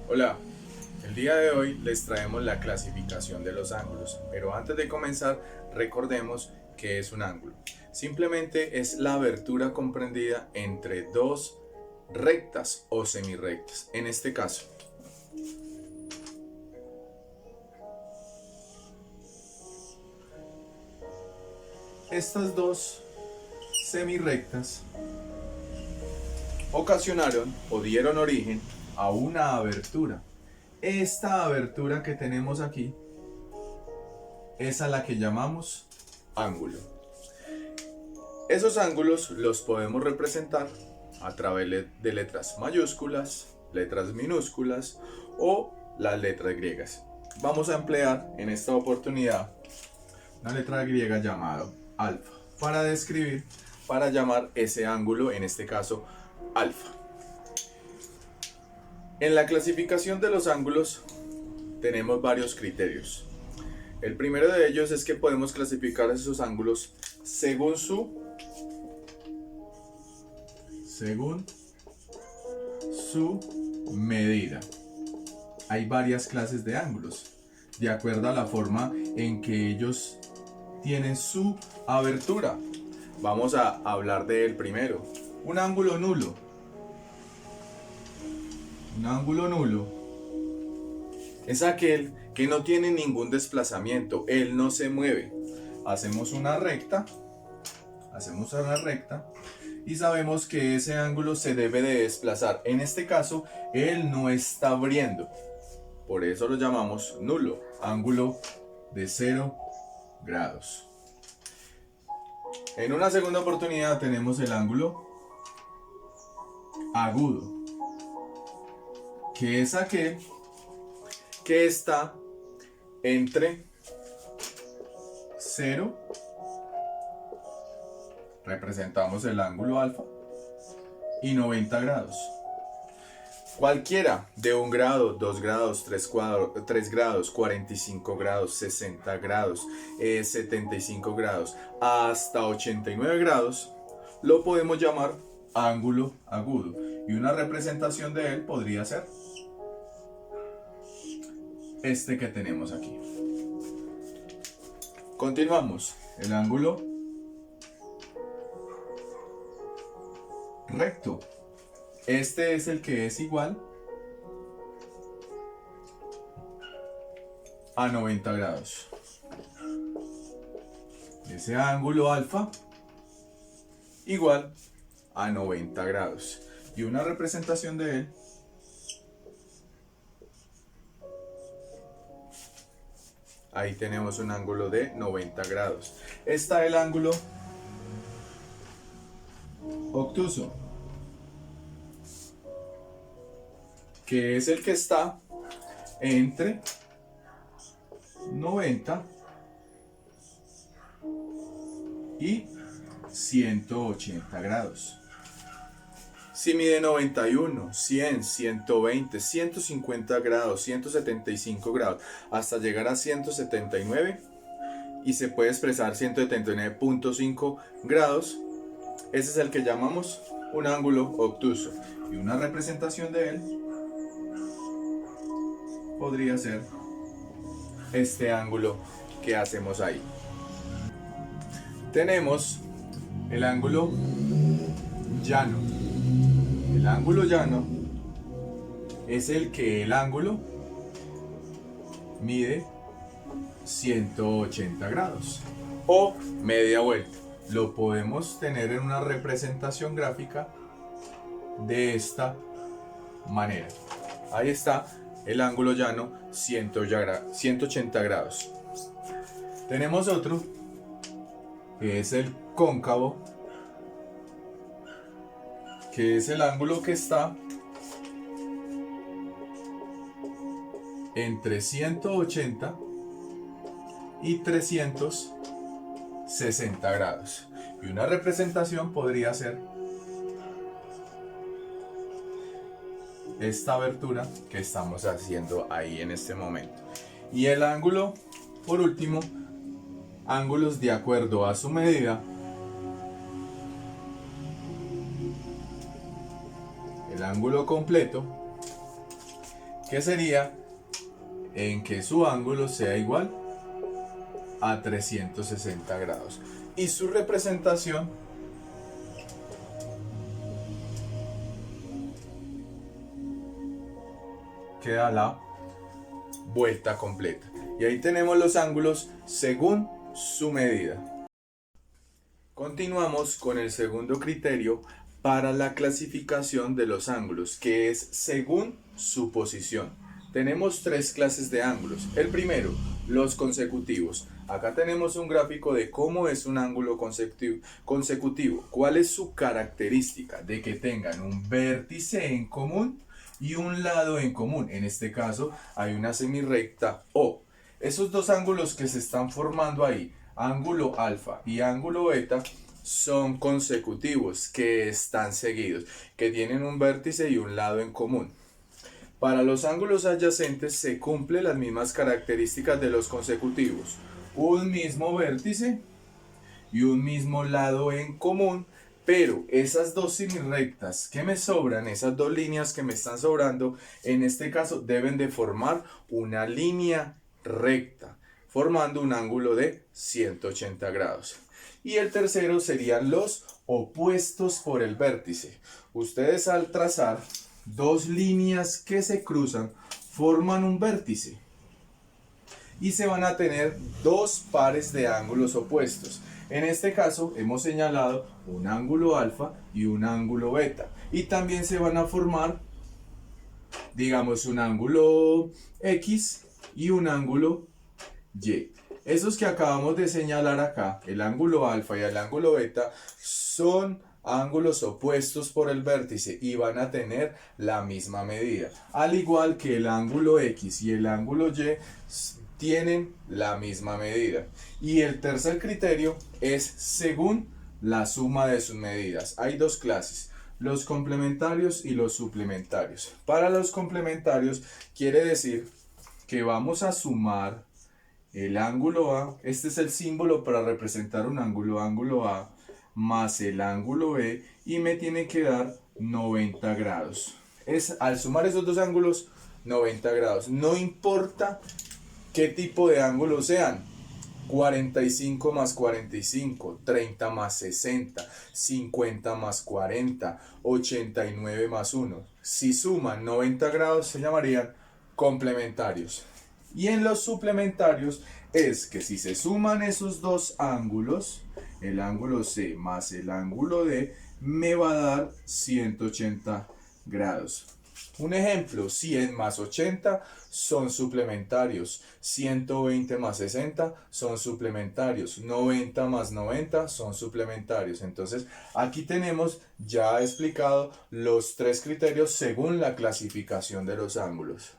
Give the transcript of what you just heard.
Hola, el día de hoy les traemos la clasificación de los ángulos, pero antes de comenzar recordemos qué es un ángulo. Simplemente es la abertura comprendida entre dos rectas o semirrectas. En este caso, estas dos semirrectas ocasionaron o dieron origen a una abertura. Esta abertura que tenemos aquí es a la que llamamos ángulo. Esos ángulos los podemos representar a través de letras mayúsculas, letras minúsculas o las letras griegas. Vamos a emplear en esta oportunidad una letra griega llamada alfa para llamar ese ángulo, en este caso alfa. En la clasificación de los ángulos tenemos varios criterios. El primero de ellos es que podemos clasificar esos ángulos según su medida. Hay varias clases de ángulos, de acuerdo a la forma en que ellos tienen su abertura. Vamos a hablar del primero, un ángulo nulo. Un ángulo nulo es aquel que no tiene ningún desplazamiento, él no se mueve. Hacemos una recta y sabemos que ese ángulo se debe de desplazar. En este caso, él no está abriendo. Por eso lo llamamos nulo, ángulo de 0 grados. En una segunda oportunidad tenemos el ángulo agudo, que es aquel que está entre 0, representamos el ángulo alfa, y 90 grados. Cualquiera de 1 grado, 2 grados, 3 grados, 45 grados, 60 grados, 75 grados, hasta 89 grados, lo podemos llamar ángulo agudo. Y una representación de él podría ser este que tenemos aquí. Continuamos. El ángulo recto. Este es el que es igual a 90 grados. Ese ángulo alfa igual a 90 grados. Y una representación de él ahí tenemos un ángulo de 90 grados. Está el ángulo obtuso, que es el que está entre 90 y 180 grados. Si mide 91, 100, 120, 150 grados, 175 grados, hasta llegar a 179 y se puede expresar 179.5 grados, ese es el que llamamos un ángulo obtuso. Y una representación de él podría ser este ángulo que hacemos ahí. Tenemos el ángulo llano. El ángulo llano es el ángulo mide 180 grados o media vuelta. Lo podemos tener en una representación gráfica de esta manera. Ahí está el ángulo llano 180 grados. Tenemos otro que es el cóncavo, que es el ángulo que está entre 180 y 360 grados. Y una representación podría ser esta abertura que estamos haciendo ahí en este momento. Y el ángulo, por último, ángulos de acuerdo a su medida. El ángulo completo que sería en que su ángulo sea igual a 360 grados. Y su representación queda la vuelta completa. Y ahí tenemos los ángulos según su medida. Continuamos con el segundo criterio para la clasificación de los ángulos, que es según su posición. Tenemos tres clases de ángulos. El primero, los consecutivos. Acá tenemos un gráfico de cómo es un ángulo consecutivo. ¿Cuál es su característica? De que tengan un vértice en común y un lado en común. En este caso hay una semirrecta O. Esos dos ángulos que se están formando ahí, ángulo alfa y ángulo beta, son consecutivos, que están seguidos, que tienen un vértice y un lado en común. Para los ángulos adyacentes se cumplen las mismas características de los consecutivos. Un mismo vértice y un mismo lado en común, pero esas dos semirrectas que me sobran, esas dos líneas que me están sobrando, en este caso deben de formar una línea recta, formando un ángulo de 180 grados. Y el tercero serían los opuestos por el vértice. Ustedes al trazar dos líneas que se cruzan forman un vértice y se van a tener dos pares de ángulos opuestos. En este caso hemos señalado un ángulo alfa y un ángulo beta, y también se van a formar, digamos, un ángulo X y un ángulo Y. Esos que acabamos de señalar acá, el ángulo alfa y el ángulo beta, son ángulos opuestos por el vértice y van a tener la misma medida. Al igual que el ángulo X y el ángulo Y tienen la misma medida. Y el tercer criterio es según la suma de sus medidas. Hay dos clases: los complementarios y los suplementarios. Para los complementarios quiere decir que vamos a sumar el ángulo A, este es el símbolo para representar un ángulo A, más el ángulo B, y me tiene que dar 90 grados. Al sumar esos dos ángulos, 90 grados. No importa qué tipo de ángulos sean: 45 más 45, 30 más 60, 50 más 40, 89 más 1. Si suman 90 grados se llamarían complementarios. Y en los suplementarios es que si se suman esos dos ángulos, el ángulo C más el ángulo D, me va a dar 180 grados. Un ejemplo: 100 más 80 son suplementarios, 120 más 60 son suplementarios, 90 más 90 son suplementarios. Entonces aquí tenemos ya explicado los tres criterios según la clasificación de los ángulos.